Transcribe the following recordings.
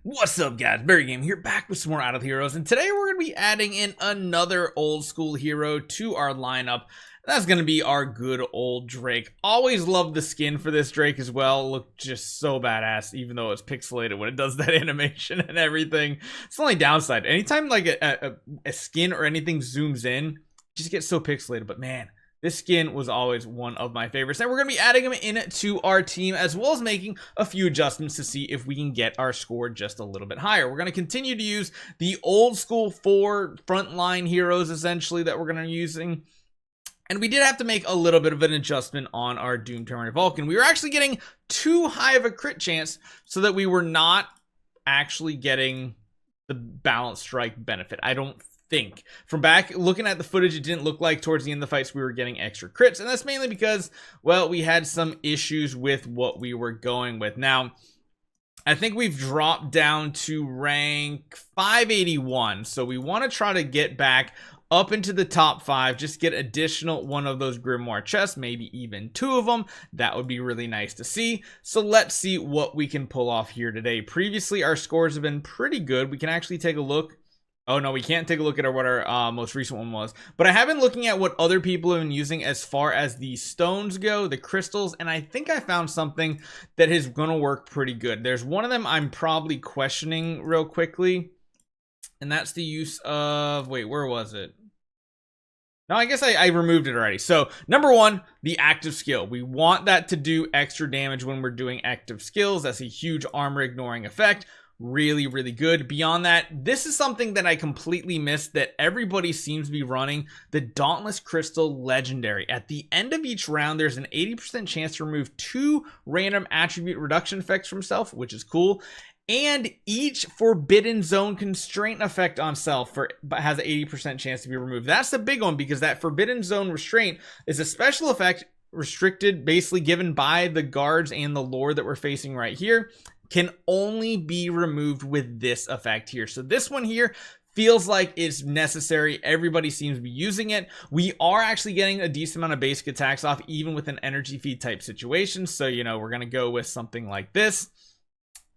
What's up, guys? Barry Game here, back with some more Out of Heroes, and today we're going to be adding in another old school hero to our lineup. That's going to be our good old Drake. Always loved the skin for this Drake as well. Looked just so badass, even though it's pixelated when it does that animation and everything. It's the only downside. Anytime like a skin or anything zooms in, it just gets so pixelated. But man, this skin was always one of my favorites, and we're going to be adding him into our team, as well as making a few adjustments to see if we can get our score just a little bit higher. We're going to continue to use the old school 4 frontline heroes, essentially, that we're going to be using. And we did have to make a little bit of an adjustment on our Doom Terminator Vulcan. We were actually getting too high of a crit chance, so that we were not actually getting the balanced strike benefit. I don't think. From back looking at the footage, it didn't look like towards the end of the fights we were getting extra crits, and that's mainly because, well, we had some issues with what we were going with. Now, I think we've dropped down to rank 581, so we want to try to get back up into the top 5, just get additional one of those grimoire chests, maybe even 2 of them. That would be really nice to see. So let's see what we can pull off here today. Previously, our scores have been pretty good. We can actually take a look. Oh no, we can't take a look at what our most recent one was, but I have been looking at what other people have been using as far as the stones go, the crystals, and I think I found something that is going to work pretty good. There's one of them I'm probably questioning real quickly, and that's the use of, wait, where was it? No, I guess I removed it already. So number 1, the active skill. We want that to do extra damage when we're doing active skills. That's a huge armor ignoring effect. Really, really good. Beyond that, this is something that I completely missed that everybody seems to be running, the Dauntless Crystal Legendary. At the end of each round, there's an 80% chance to remove 2 random attribute reduction effects from self, which is cool. And each Forbidden Zone constraint effect on self has an 80% chance to be removed. That's the big one, because that Forbidden Zone restraint is a special effect restricted, basically given by the guards and the lord that we're facing right here, can only be removed with this effect here. So this one here feels like it's necessary. Everybody seems to be using it. We are actually getting a decent amount of basic attacks off, even with an energy feed type situation. So, you know, we're going to go with something like this.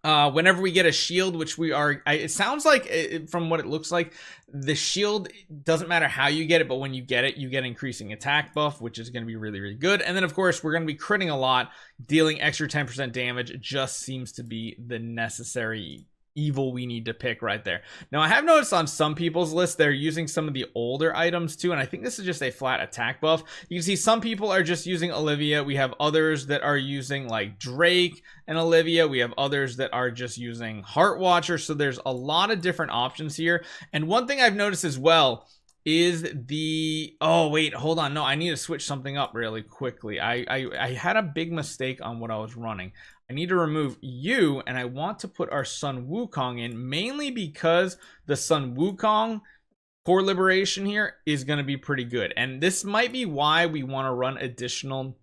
Whenever we get a shield, which we are, it sounds like, from what it looks like, the shield doesn't matter how you get it, but when you get it, you get increasing attack buff, which is going to be really, really good. And then, of course, we're going to be critting a lot. Dealing extra 10% damage just seems to be the necessary evil we need to pick right there. Now, I have noticed on some people's list, they're using some of the older items too, and I think this is just a flat attack buff. You can see some people are just using Olivia. We have others that are using like Drake and Olivia. We have others that are just using Heart Watcher. So there's a lot of different options here. And one thing I've noticed as well is the, oh wait, hold on, no, I need to switch something up really quickly. I had a big mistake on what I was running. I need to remove you, and I want to put our Sun Wukong in, mainly because the Sun Wukong core liberation here is going to be pretty good. And this might be why we want to run additional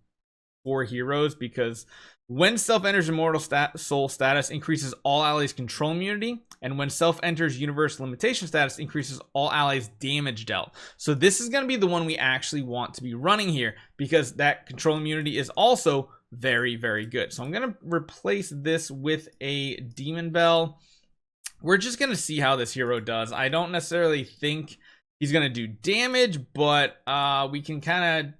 4 heroes, because when self enters immortal soul status, increases all allies control immunity, and when self enters universal limitation status, increases all allies damage dealt. So this is going to be the one we actually want to be running here, because that control immunity is also very, very good. So I'm going to replace this with a Demon Bell. We're just going to see how this hero does. I don't necessarily think he's going to do damage, but we can kind of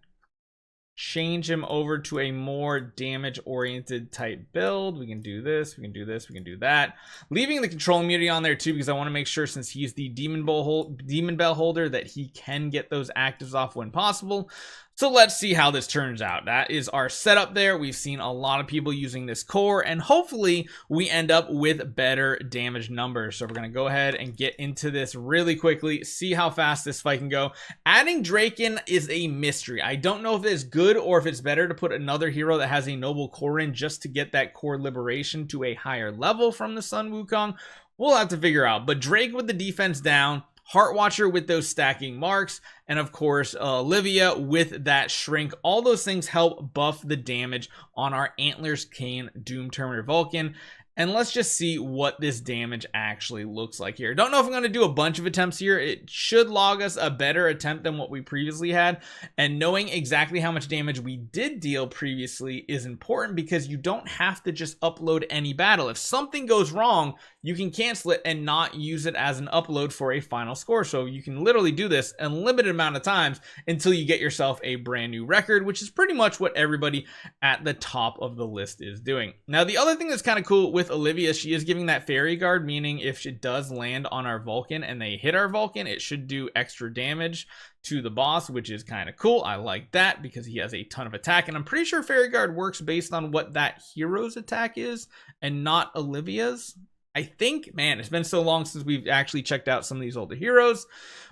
change him over to a more damage oriented type build. We can do this, we can do this, we can do that, leaving the control immunity on there too, because I want to make sure, since he's the Demon Bell holder, that he can get those actives off when possible. So let's see how this turns out. That is our setup there. We've seen a lot of people using this core, and hopefully we end up with better damage numbers. So we're going to go ahead and get into this really quickly, see how fast this fight can go. Adding Drake in is a mystery. I don't know if it's good or if it's better to put another hero that has a noble core in, just to get that core liberation to a higher level from the Sun Wukong. We'll have to figure out. But Drake with the defense down, Heart Watcher with those stacking marks, and of course Olivia with that shrink. All those things help buff the damage on our Antlers Cane Doom Terminator Vulcan. And let's just see what this damage actually looks like here. Don't know if I'm going to do a bunch of attempts here. It should log us a better attempt than what we previously had. And knowing exactly how much damage we did deal previously is important, because you don't have to just upload any battle. If something goes wrong, you can cancel it and not use it as an upload for a final score. So you can literally do this a limited amount of times until you get yourself a brand new record, which is pretty much what everybody at the top of the list is doing. Now, the other thing that's kind of cool with Olivia, she is giving that fairy guard, meaning if it does land on our Vulcan and they hit our Vulcan, it should do extra damage to the boss, which is kind of cool. I like that because he has a ton of attack, and I'm pretty sure fairy guard works based on what that hero's attack is and not Olivia's. I think, man, it's been so long since we've actually checked out some of these older heroes.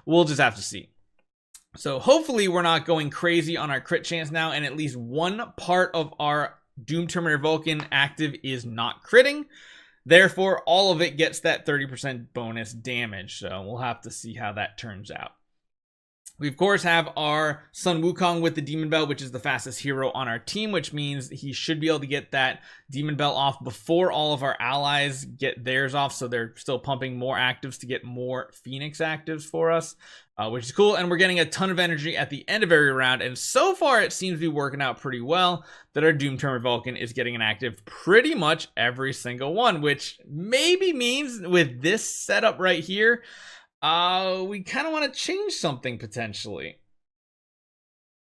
We'll just have to see. So hopefully we're not going crazy on our crit chance now, and at least one part of our Doom Terminator Vulcan active is not critting. Therefore, all of it gets that 30% bonus damage. So we'll have to see how that turns out. We, of course, have our Sun Wukong with the Demon Bell, which is the fastest hero on our team, which means he should be able to get that Demon Bell off before all of our allies get theirs off. So they're still pumping more actives to get more Phoenix actives for us, which is cool. And we're getting a ton of energy at the end of every round. And so far, it seems to be working out pretty well that our Doom Terminator Vulcan is getting an active pretty much every single one, which maybe means with this setup right here, we kind of want to change something potentially,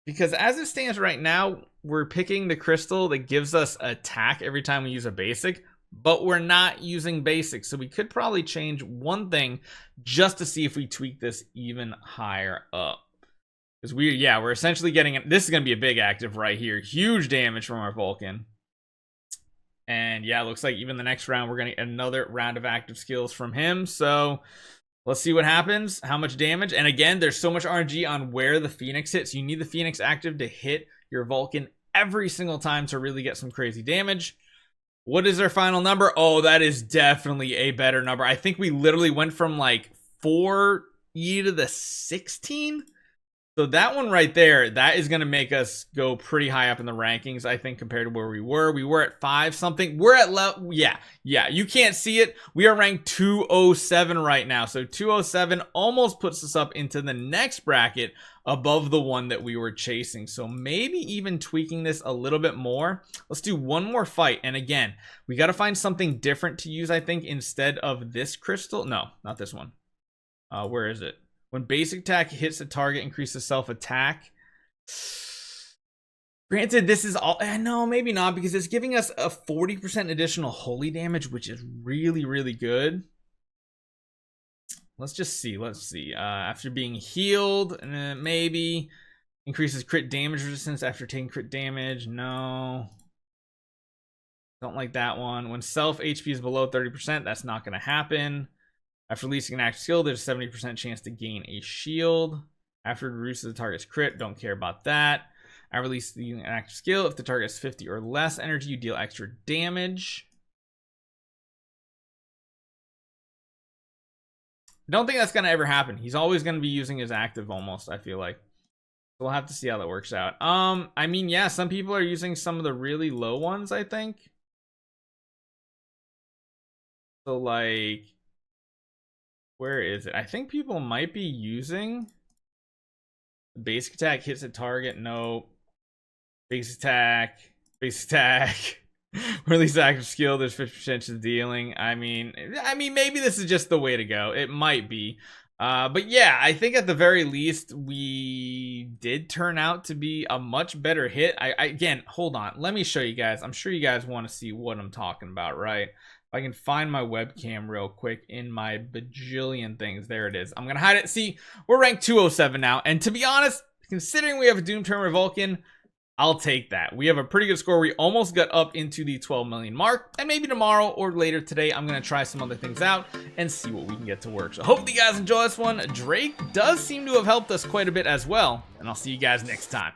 because as it stands right now, we're picking the crystal that gives us attack every time we use a basic, but we're not using basic. So we could probably change one thing just to see if we tweak this even higher up, because we're essentially getting it. This is going to be a big active right here. Huge damage from our Vulcan. And yeah, it looks like even the next round, we're going to get another round of active skills from him. So let's see what happens, how much damage. And again, there's so much RNG on where the Phoenix hits. You need the Phoenix active to hit your Vulcan every single time to really get some crazy damage. What is our final number? Oh, that is definitely a better number. I think we literally went from like 4E to the 16. So that one right there, that is going to make us go pretty high up in the rankings, I think, compared to where we were. We were at 5 something. We're at level, yeah, you can't see it. We are ranked 207 right now. So 207 almost puts us up into the next bracket above the one that we were chasing. So maybe even tweaking this a little bit more. Let's do one more fight. And again, we got to find something different to use, I think, instead of this crystal. No, not this one. Where is it? When basic attack hits a target, increases self-attack. Granted, this is all... No, maybe not, because it's giving us a 40% additional holy damage, which is really, really good. Let's just see. Let's see. After being healed, maybe. Increases crit damage resistance after taking crit damage. No. Don't like that one. When self HP is below 30%, that's not going to happen. After releasing an active skill, there's a 70% chance to gain a shield. After it reduces the target's crit, don't care about that. I release the active skill. If the target has 50 or less energy, you deal extra damage. Don't think that's going to ever happen. He's always going to be using his active almost, I feel like. We'll have to see how that works out. I mean, yeah, some people are using some of the really low ones, I think. So, like... where is it? I think people might be using basic attack hits a target. No. Basic attack. Basic attack. Release active skill. There's 50% chance of dealing. I mean, maybe this is just the way to go. It might be. But yeah, I think at the very least, we did turn out to be a much better hit. Again, hold on. Let me show you guys. I'm sure you guys want to see what I'm talking about, right? If I can find my webcam real quick in my bajillion things. There it is. I'm going to hide it. See, we're ranked 207 now. And to be honest, considering we have a Doom Terminator Vulcan, I'll take that. We have a pretty good score. We almost got up into the 12 million mark. And maybe tomorrow or later today, I'm going to try some other things out and see what we can get to work. So hopefully you guys enjoy this one. Drake does seem to have helped us quite a bit as well. And I'll see you guys next time.